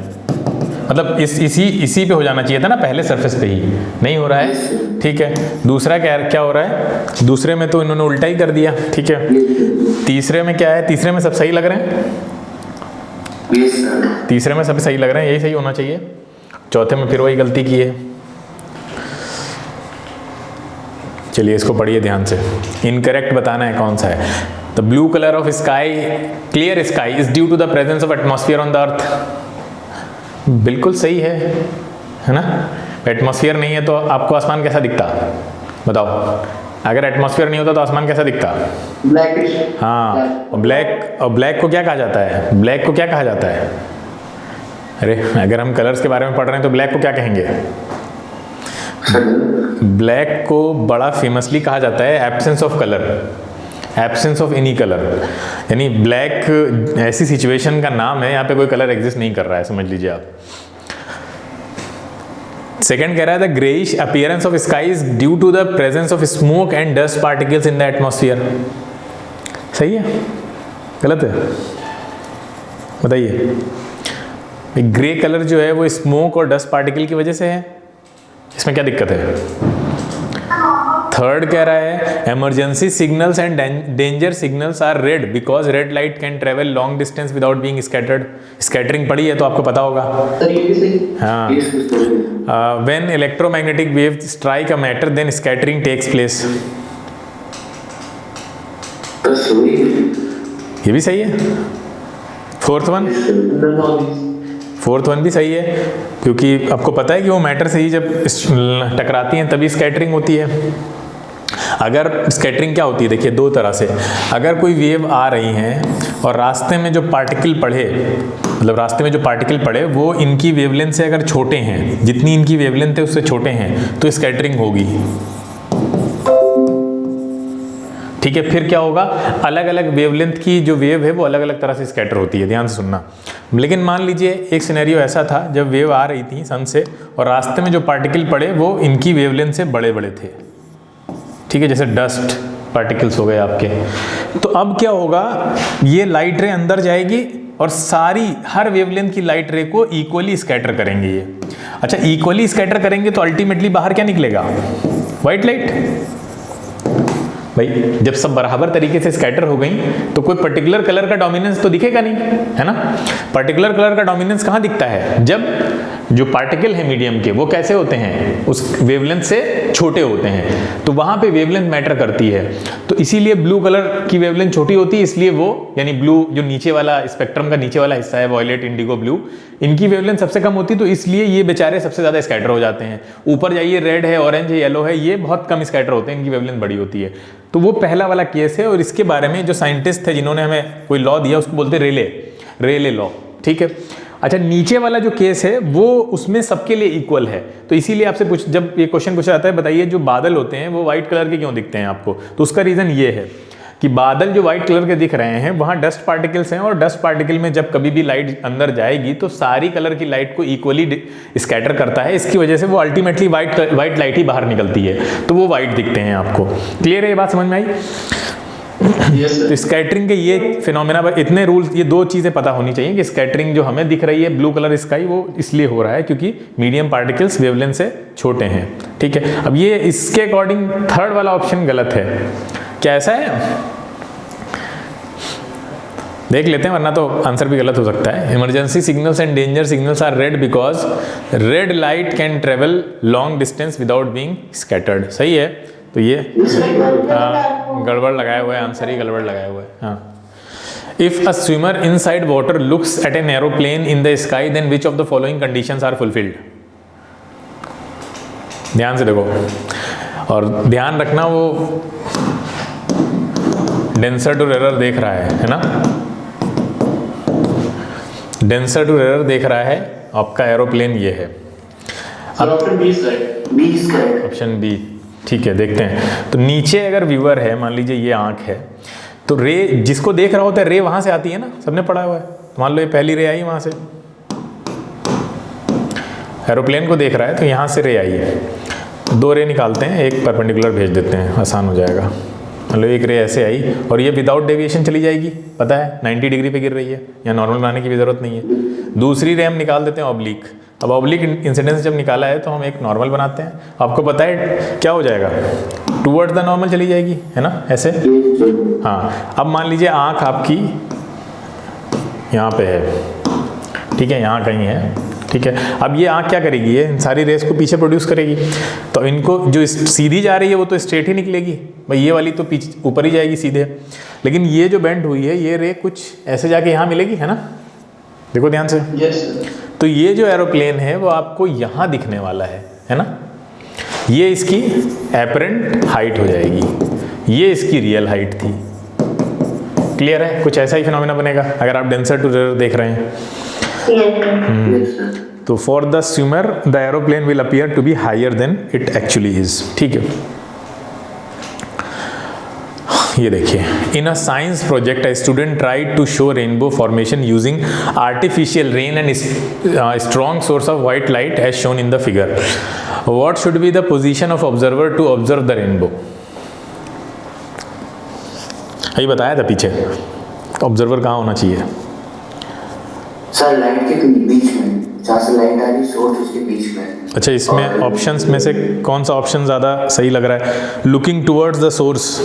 मतलब इसी पे हो जाना चाहिए था ना, पहले सरफेस पे ही नहीं हो रहा है। ठीक है, दूसरा क्या हो रहा है? दूसरे में तो इन्होंने उल्टा ही कर दिया। ठीक है, तीसरे में क्या है? तीसरे में सब सही लग रहे हैं, तीसरे में सब सही लग रहे हैं, यही सही होना चाहिए। चौथे में फिर वही गलती की है। चलिए इसको पढ़िए ध्यान से, इनकरेक्ट बताना है कौन सा है। The blue colour of sky, clear sky is due to the presence of atmosphere on the earth. बिल्कुल सही है ना? एटमॉस्फेयर नहीं है तो आपको आसमान कैसा दिखता? बताओ, अगर एटमॉस्फेयर नहीं होता तो आसमान कैसा दिखता? ब्लैकिश। हाँ, और ब्लैक को क्या कहा जाता है? ब्लैक को क्या कहा जाता है? अरे अगर हम कलर्स के बारे में पढ़ रहे हैं तो ब्लैक को क्या कहेंगे? ब्लैक को बड़ा फेमसली कहा जाता है absence of colour, absence of any colour, यानी ब्लैक ऐसी सिचुएशन का नाम है, यहाँ पे कोई कलर एग्जिस्ट नहीं कर रहा है, समझ लीजिए आप। सेकेंड कह रहा है the greyish appearance of sky is due to the presence of smoke and dust particles in the atmosphere. सही है गलत है बताइए? ग्रे कलर जो है वो स्मोक और डस्ट पार्टिकल की वजह से है, इसमें क्या दिक्कत है? थर्ड कह रहा है emergency signals and danger signals are red because red light can travel long distance without being scattered. Scattering पड़ी है तो आपको पता होगा। हाँ, when electromagnetic wave strike a matter then scattering takes place. ये भी सही है। फोर्थ वन भी सही है, क्योंकि आपको पता है कि वो मैटर से ही जब टकराती हैं तभी स्कैटरिंग होती है। अगर स्कैटरिंग क्या होती है देखिए दो तरह से, अगर कोई वेव आ रही हैं और रास्ते में जो पार्टिकल पड़े, मतलब रास्ते में जो पार्टिकल पड़े वो इनकी वेवलेंथ से अगर छोटे हैं, जितनी इनकी वेवलेंथ है उससे छोटे हैं, तो स्कैटरिंग होगी। ठीक है, फिर क्या होगा, अलग अलग वेवलेंथ की जो वेव है वो अलग अलग तरह से स्कैटर होती है, ध्यान से सुनना। लेकिन मान लीजिए एक सिनेरियो ऐसा था जब वेव आ रही थी सन से और रास्ते में जो पार्टिकल पड़े वो इनकी वेवलेंथ से बड़े बड़े थे। ठीक है, जैसे डस्ट पार्टिकल्स हो गए आपके। तो अब क्या होगा, ये लाइट रे अंदर जाएगी और सारी हर वेवलेंथ की लाइट रे को इक्वली स्कैटर करेंगे ये। अच्छा, इक्वली स्कैटर करेंगे तो अल्टीमेटली बाहर क्या निकलेगा? White light. भाई जब सब बराबर तरीके से स्कैटर हो गई तो कोई पर्टिकुलर कलर का डोमिनेंस तो दिखेगा नहीं, है ना। पर्टिकुलर कलर का डोमिनेंस कहाँ दिखता है? जब जो पार्टिकल है मीडियम के वो कैसे होते हैं, उस वेवलेंथ से छोटे होते हैं, तो वहां पे वेवलेंथ मैटर करती है। तो इसीलिए ब्लू कलर की वेवलेंथ छोटी होती है, इसलिए वो यानी ब्लू जो नीचे वाला स्पेक्ट्रम का नीचे वाला हिस्सा है, वॉयलेट, इंडिगो, ब्लू, इनकी वेवलेंथ सबसे कम होती है, तो इसलिए ये बेचारे सबसे ज्यादा स्कैटर हो जाते हैं। ऊपर जाइए, रेड है, ऑरेंज है, येलो है, ये बहुत कम स्कैटर होते हैं, इनकी वेवलेंथ बड़ी होती है। तो वो पहला वाला केस है, और इसके बारे में जो साइंटिस्ट थे जिन्होंने हमें कोई लॉ दिया उसको बोलते रेले लॉ। ठीक है। अच्छा, नीचे वाला जो केस है वो उसमें सबके लिए इक्वल है। तो इसीलिए आपसे जब ये क्वेश्चन पूछा जाता है बताइए जो बादल होते हैं वो व्हाइट कलर के क्यों दिखते हैं आपको, तो उसका रीजन ये है कि बादल जो व्हाइट कलर के दिख रहे हैं वहाँ डस्ट पार्टिकल्स हैं, और डस्ट पार्टिकल में जब कभी भी लाइट अंदर जाएगी तो सारी कलर की लाइट को इक्वली स्कैटर करता है। इसकी वजह से वो अल्टीमेटली व्हाइट लाइट ही बाहर निकलती है, तो वो व्हाइट दिखते हैं आपको। क्लियर है, ये बात समझ में आई? तो स्कैटरिंग के ये फिनोमेना, इतने रूल्स, ये दो चीज़ें पता होनी चाहिए कि स्कैटरिंग जो हमें दिख रही है ब्लू कलर स्काई, वो इसलिए हो रहा है क्योंकि मीडियम पार्टिकल्स वेवलेंथ से छोटे हैं। ठीक है, अब ये इसके अकॉर्डिंग थर्ड वाला ऑप्शन गलत है। क्या ऐसा है? देख लेते हैं, वरना तो आंसर भी गलत हो सकता है। Emergency signals and danger signals are red because red light can travel long distance without being scattered. सही है, तो ये गड़बड़ लगाया हुआ है, आंसर ही गड़बड़ लगाया हुआ है। हाँ, if a swimmer inside water looks at an aeroplane in the sky then which of the following conditions are fulfilled? ध्यान से देखो और ध्यान रखना, वो डेंसर टू रेयर देख रहा है ना, डेंसर टू रेयर देख रहा है, आपका एरोप्लेन ये है। ऑप्शन बी ठीक है, देखते हैं। तो नीचे अगर व्यूअर है, मान लीजिए ये आंख है, तो रे जिसको देख रहा होता है रे वहां से आती है ना, सबने पढ़ा हुआ है। तो मान लो ये पहली रे आई वहां से, एरोप्लेन को देख रहा है तो यहाँ से रे आई है, दो रे निकालते हैं, एक परपेंडिकुलर भेज देते हैं, आसान हो जाएगा। मतलब एक रे ऐसे आई और ये विदाउट डेविएशन चली जाएगी, पता है 90 डिग्री पे गिर रही है, या नॉर्मल बनाने की भी जरूरत नहीं है। दूसरी रे हम निकाल देते हैं ऑब्लिक। अब ऑब्लिक इंसिडेंस जब निकाला है तो हम एक नॉर्मल बनाते हैं, आपको पता है क्या हो जाएगा, टूवर्ड्स द नॉर्मल चली जाएगी, है ना, ऐसे। हाँ, अब मान लीजिए आँख आपकी यहाँ पे है, ठीक है, यहाँ कहीं है, ठीक है। अब ये आँख क्या करेगी, ये इन सारी रेस को पीछे प्रोड्यूस करेगी, तो इनको जो सीधी जा रही है वो तो स्ट्रेट ही निकलेगी भाई, ये वाली तो पीछे ऊपर ही जाएगी सीधे। लेकिन ये जो बेंड हुई है ये रे कुछ ऐसे जाके यहाँ मिलेगी, है ना, देखो ध्यान से। तो ये जो एरोप्लेन है वो आपको यहाँ दिखने वाला है ना, ये इसकी एपरेंट हाइट हो जाएगी, ये इसकी रियल हाइट थी। क्लियर है, कुछ ऐसा ही फिनोमेना बनेगा अगर आप डेंसर टू रेयर देख रहे हैं। तो for the swimmer the aeroplane will appear to be higher than it actually is. ठीक है, ये देखिए, in a science project a student tried to show rainbow formation using artificial rain and strong source of white light as shown in the figure. What should be the position of observer to observe the rainbow? यही बताया था पीछे, observer कहाँ होना चाहिए? Sir light के बीच में, जहाँ से लाइट आ रही सोर्स उसके बीच में. अच्छा, इसमें ऑप्शंस में से कौन सा ऑप्शन ज़्यादा सही लग रहा है? Looking towards the source.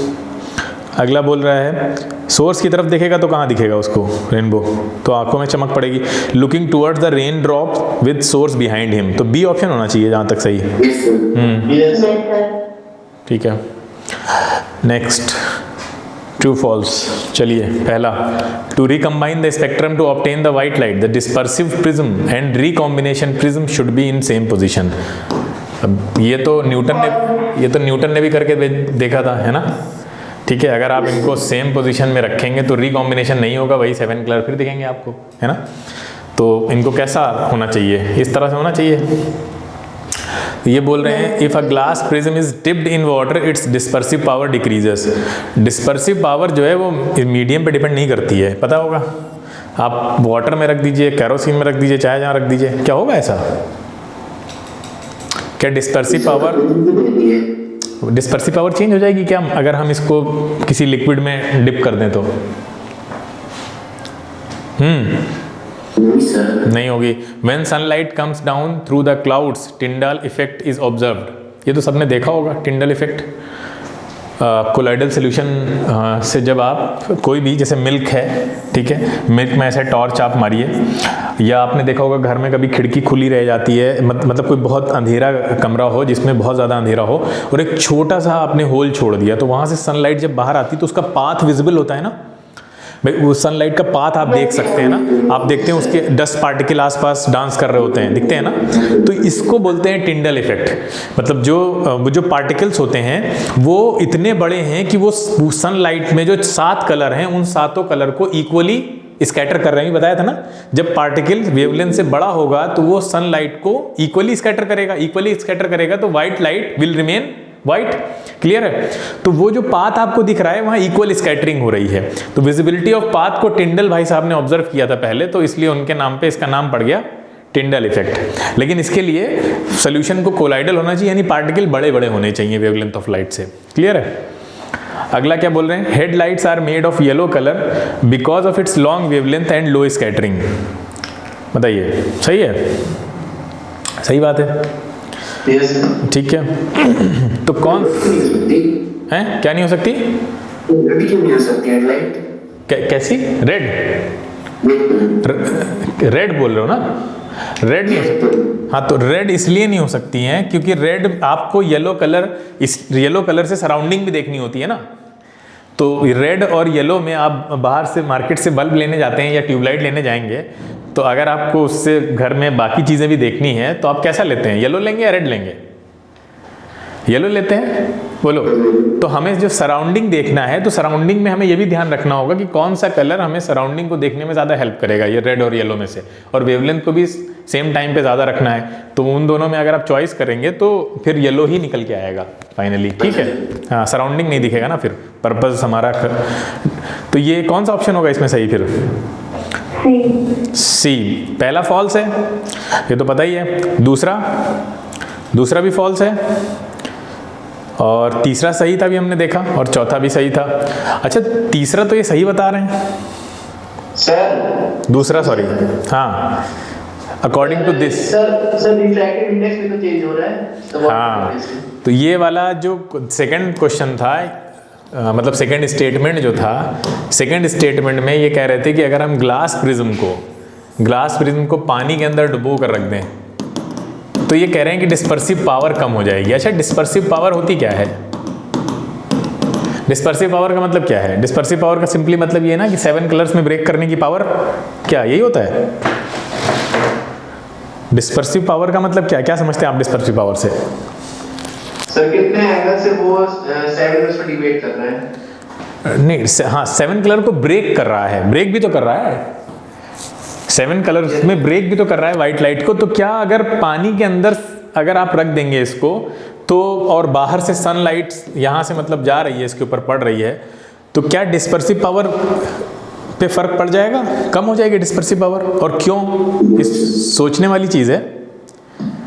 अगला बोल रहा है सोर्स की तरफ देखेगा तो कहाँ दिखेगा उसको रेनबो? तो आंखों में चमक पड़ेगी. Looking towards the rain drop with source behind him, तो बी ऑप्शन होना चाहिए जहाँ तक सही. ठीक है. Next, true false. चलिए, पहला, to recombine the spectrum to obtain the white light the dispersive prism and recombination prism should be in same position. अब ये तो न्यूटन ने भी करके देखा था, है ना? ठीक है, अगर आप इनको सेम पोजीशन में रखेंगे तो रिकॉम्बिनेशन नहीं होगा, वही 7 कलर फिर दिखेंगे आपको, है ना? तो इनको कैसा होना चाहिए? इस तरह से होना चाहिए. ये बोल रहे हैं if a glass prism is dipped in water it's dispersive power decreases. Dispersive power जो है वो मीडियम पे डिपेंड नहीं करती है, पता होगा. आप वाटर में रख दीजिए, कैरोसिन में रख दीजिए, चाहे जहाँ रख दीजिए, क्या होगा ऐसा? क्या डिस्पर्सिव पावर चेंज हो जाएगी क्या अगर हम इसको किसी लिक्विड में डिप कर दें तो? नहीं होगी. When sunlight comes down through the clouds Tyndall effect is observed. ये तो सबने देखा होगा टिंडल इफेक्ट. कोलाइडल सोल्यूशन से जब आप कोई भी, जैसे मिल्क है, ठीक है, मिल्क में ऐसे टॉर्च आप मारिए, या आपने देखा होगा घर में कभी खिड़की खुली रह जाती है, मतलब कोई बहुत अंधेरा कमरा हो जिसमें बहुत ज़्यादा अंधेरा हो और एक छोटा सा आपने होल छोड़ दिया, तो वहाँ से सनलाइट जब बाहर आती तो उसका पाथ विजिबल होता है ना भाई. वो सनलाइट का पाथ आप देख सकते हैं ना, आप देखते हैं उसके डस्ट पार्टिकल आसपास डांस कर रहे होते हैं, दिखते हैं ना. तो इसको बोलते हैं टिंडल इफेक्ट. मतलब जो पार्टिकल्स होते हैं वो इतने बड़े हैं कि वो सनलाइट में जो 7 कलर हैं उन 7 कलर को इक्वली स्कैटर कर रहे हैं. बताया था ना, जब पार्टिकल वेवलेंथ से बड़ा होगा तो वो सनलाइट को इक्वली स्कैटर करेगा तो white light will remain white. Clear है? तो वो जो पाथ आपको दिख रहा है वहां इक्वल स्कैटरिंग हो रही है. तो विजिबिलिटी ऑफ पाथ को टिंडल भाई साहब ने ऑब्जर्व किया था पहले, तो इसलिए उनके नाम पे इसका नाम पड़ गया टिंडल इफेक्ट. लेकिन इसके लिए सोल्यूशन को कोलाइडल होना चाहिए, यानी पार्टिकल बड़े बड़े होने चाहिए वेवलेंथ ऑफ लाइट से. क्लियर है? अगला क्या बोल रहे हैं? Headlights are made of yellow colour because of its long wavelength and low scattering. बताइए, सही है? सही बात है. ठीक है. तो कौन है? क्या नहीं हो सकती? कैसी? रेड बोल रहे हो ना? रेड नहीं हो सकती. हाँ, तो रेड इसलिए नहीं हो सकती हैं क्योंकि रेड आपको येलो कलर से सराउंडिंग भी देखनी होती है ना. तो रेड और येलो में आप बाहर से मार्केट से बल्ब लेने जाते हैं या ट्यूबलाइट लेने जाएंगे, तो अगर आपको उससे घर में बाकी चीज़ें भी देखनी है तो आप कैसा लेते हैं? येलो लेंगे या रेड लेंगे? येलो लेते हैं, बोलो. तो हमें जो सराउंडिंग देखना है तो सराउंडिंग में हमें ये भी ध्यान रखना होगा कि कौन सा कलर हमें सराउंडिंग को देखने में ज़्यादा हेल्प करेगा, ये रेड और येलो में से. और वेवलेंथ को भी सेम टाइम पे ज़्यादा रखना है, तो उन दोनों में अगर आप चॉइस करेंगे तो फिर येलो ही निकल के आएगा फाइनली. ठीक है? हाँ, सराउंडिंग नहीं दिखेगा ना फिर, पर्पज़ हमारा. तो ये कौन सा ऑप्शन होगा इसमें सही? फिर सी. पहला फॉल्स है, ये तो पता ही है. दूसरा भी फॉल्स है, और तीसरा सही था भी हमने देखा, और चौथा भी सही था. अच्छा, तीसरा तो ये सही बता रहे हैं सर. दूसरा, सॉरी, हाँ, according to this. Sir refractive index भी तो चेंज हो रहा है. हाँ, तो ये वाला जो सेकंड क्वेश्चन था, मतलब सेकंड स्टेटमेंट जो था, सेकंड स्टेटमेंट में ये कह रहे थे कि अगर हम ग्लास प्रिज्म को पानी के अंदर डुबो कर रख दें तो ये कह रहे हैं कि डिस्पर्सिव पावर कम हो जाएगी. अच्छा, डिस्पर्सिव पावर होती क्या है? डिस्पर्सिव पावर का मतलब क्या है? डिस्पर्सिव पावर का सिंपली मतलब ये है ना कि 7 कलर्स में ब्रेक करने की पावर, क्या यही होता है? डिस्पर्सिव पावर का मतलब क्या समझते हैं आप डिस्पर्सिव पावर से? सर कितने एंगल से वो 7 कलर्स पर डिवाइड कर रहे हैं? नहीं, हाँ, 7 कलर को ब्रेक कर रहा है, ब्रेक भी तो कर रहा है. 7 कलर में ब्रेक भी तो कर रहा है व्हाइट लाइट को. तो क्या अगर पानी के अंदर अगर आप रख देंगे इसको तो, और बाहर से सनलाइट यहाँ से मतलब जा रही है, इसके ऊपर पड़ रही है, तो क्या डिस्पर्सिव पावर पे फर्क पड़ जाएगा, कम हो जाएगी डिस्पर्सिव पावर, और क्यों, इस सोचने वाली चीज़ है।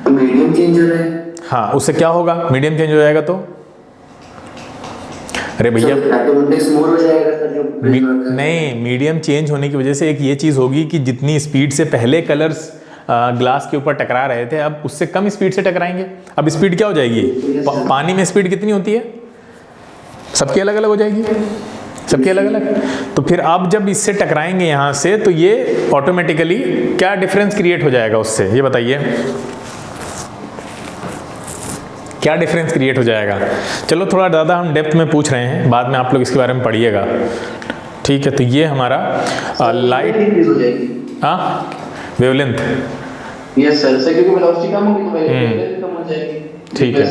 मीडियम चेंज हो रहा है। हाँ, उससे क्या होगा, मीडियम चेंज हो जाएगा तो, अरे भैया मोर हो जाएगा सर जो नहीं, मीडियम चेंज होने की वजह से एक ये चीज़ होगी कि जितनी स्पीड से पहले कलर्स ग्लास के ऊपर टकरा रहे थे, अब उससे कम स्पीड से टकराएंगे। अब स्पीड क्या हो जाएगी, पानी में स्पीड कितनी होती है, सबकी अलग अलग हो जाएगी, सबकी अलग अलग। तो फिर आप जब इससे टकराएंगे यहाँ से, तो ये ऑटोमेटिकली क्या डिफरेंस क्रिएट हो जाएगा उससे, ये बताइए क्या डिफरेंस क्रिएट हो जाएगा। चलो थोड़ा ज़्यादा हम डेप्थ में पूछ रहे हैं, बाद में आप लोग इसके बारे में पढ़िएगा, ठीक है। तो ये हमारा लाइट, हाँ वेवलेंथ, यस सर, क्योंकि वेलोसिटी कम होगी तो वेवलेंथ कम हो जाएगी, ठीक है।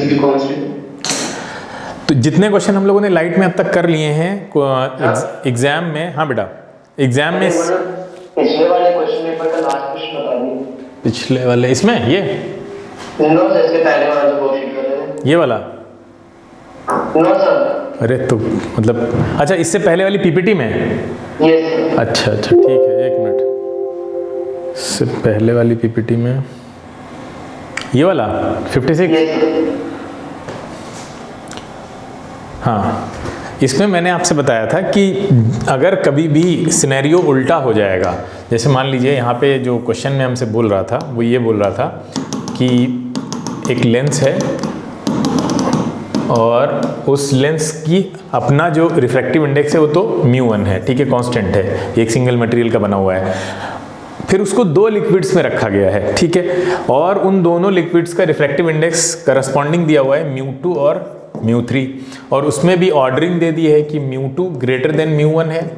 तो जितने क्वेश्चन हम लोगों ने लाइट में अब तक कर लिए हैं एग्जाम में, हाँ बेटा एग्जाम में, पिछले वाले क्वेश्चन पेपर का लास्ट क्वेश्चन बता दीजिए। पिछले वाले इसमें ये नो सर, इसके पहले वाला जो क्वेश्चन कर रहे हैं, ये वाला, नो सर, अरे तो मतलब अच्छा इससे पहले वाली पीपीटी में, यस अच्छा अच्छा ठीक है, एक मिनट, इससे पहले वाली पीपीटी में ये वाला 56, हाँ इसमें मैंने आपसे बताया था कि अगर कभी भी सिनेरियो उल्टा हो जाएगा, जैसे मान लीजिए यहाँ पे जो क्वेश्चन में हमसे बोल रहा था वो ये बोल रहा था कि एक लेंस है और उस लेंस की अपना जो रिफ्रैक्टिव इंडेक्स है वो तो μ1 है, ठीक है, कांस्टेंट है, एक सिंगल मटेरियल का बना हुआ है। फिर उसको दो लिक्विड्स में रखा गया है, ठीक है, और उन दोनों लिक्विड्स का रिफ्रैक्टिव इंडेक्स करस्पॉन्डिंग दिया हुआ है μ2 और μ3, और उसमें भी ऑर्डरिंग दे दी है कि μ2 ग्रेटर देन μ1 है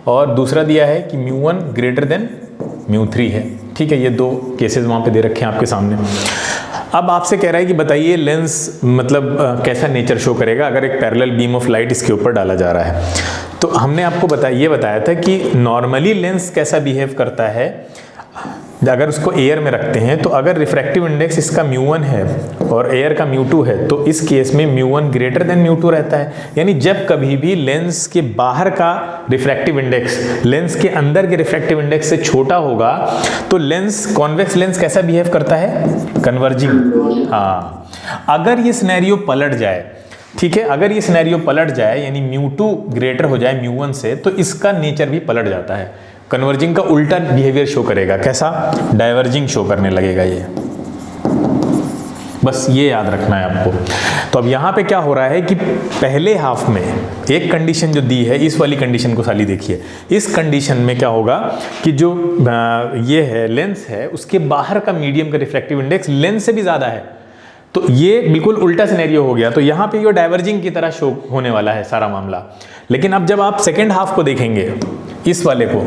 और दूसरा दिया है कि μ1 ग्रेटर देन μ3 है, ठीक है। ये दो केसेस वहाँ पे दे रखे हैं आपके सामने। अब आपसे कह रहा है कि बताइए लेंस मतलब कैसा नेचर शो करेगा अगर एक पैरेलल बीम ऑफ लाइट इसके ऊपर डाला जा रहा है। तो हमने आपको बताया था कि नॉर्मली लेंस कैसा बिहेव करता है अगर उसको एयर में रखते हैं। तो अगर रिफ्रैक्टिव इंडेक्स इसका μ1 है और एयर का μ2 है, तो इस केस में μ1 ग्रेटर देन μ2 रहता है। यानी जब कभी भी लेंस के बाहर का रिफ्रैक्टिव इंडेक्स लेंस के अंदर के रिफ्रैक्टिव इंडेक्स से छोटा होगा तो लेंस, कॉन्वेक्स लेंस कैसा बिहेव करता है, कन्वर्जिंग। हाँ, अगर ये सिनेरियो पलट जाए, ठीक है, अगर ये सिनेरियो पलट जाए यानी μ2 ग्रेटर हो जाए μ1 से, तो इसका नेचर भी पलट जाता है, कन्वर्जिंग का उल्टा बिहेवियर शो करेगा। कैसा, डाइवर्जिंग शो करने लगेगा ये, बस ये याद रखना है आपको। तो अब यहाँ पे क्या हो रहा है कि पहले हाफ में एक कंडीशन जो दी है, इस वाली कंडीशन को साली देखिए, इस कंडीशन में क्या होगा कि जो ये है लेंस है उसके बाहर का मीडियम का रिफ्रैक्टिव इंडेक्स लेंस से भी ज़्यादा है, तो ये बिल्कुल उल्टा सिनेरियो हो गया। तो यहाँ पे ये डाइवर्जिंग की तरह शो होने वाला है सारा मामला। लेकिन अब जब आप सेकेंड हाफ को देखेंगे, इस वाले को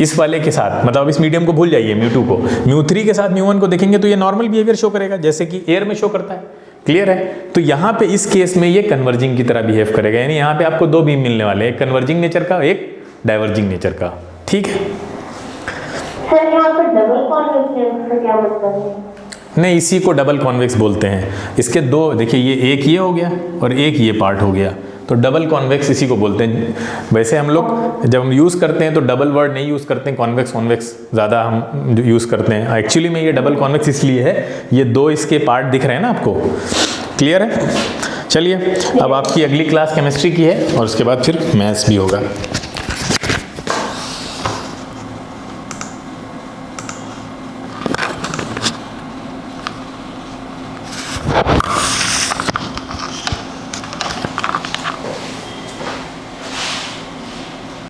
इस वाले के साथ, मतलब इस मीडियम को भूल जाइए, μ2 को μ3 के साथ μ1 को देखेंगे तो ये नॉर्मल बिहेवियर शो करेगा जैसे कि एयर में शो करता है। क्लियर है। तो यहाँ पे इस केस में ये कन्वर्जिंग की तरह बिहेव करेगा, यानी यहाँ पे आपको दो बीम मिलने वाले हैं, एक कन्वर्जिंग नेचर का, एक डाइवर्जिंग नेचर का। ठीक है सर, यहाँ पर डबल कॉन्वेक्स लेंस का क्या मतलब है? नहीं, इसी को डबल कॉन्वेक्स बोलते हैं। इसके दो, देखिए ये एक ये हो गया और एक ये पार्ट हो गया, तो डबल कॉन्वेक्स इसी को बोलते हैं। वैसे हम लोग जब हम यूज़ करते हैं तो डबल वर्ड नहीं यूज़ करते हैं, कॉन्वेक्स कॉन्वेक्स ज़्यादा हम यूज़ करते हैं। एक्चुअली में ये डबल कॉन्वेक्स इसलिए है, ये दो इसके पार्ट दिख रहे हैं ना आपको। क्लियर है। चलिए अब आपकी अगली क्लास केमिस्ट्री की है और उसके बाद फिर मैथ्स भी होगा।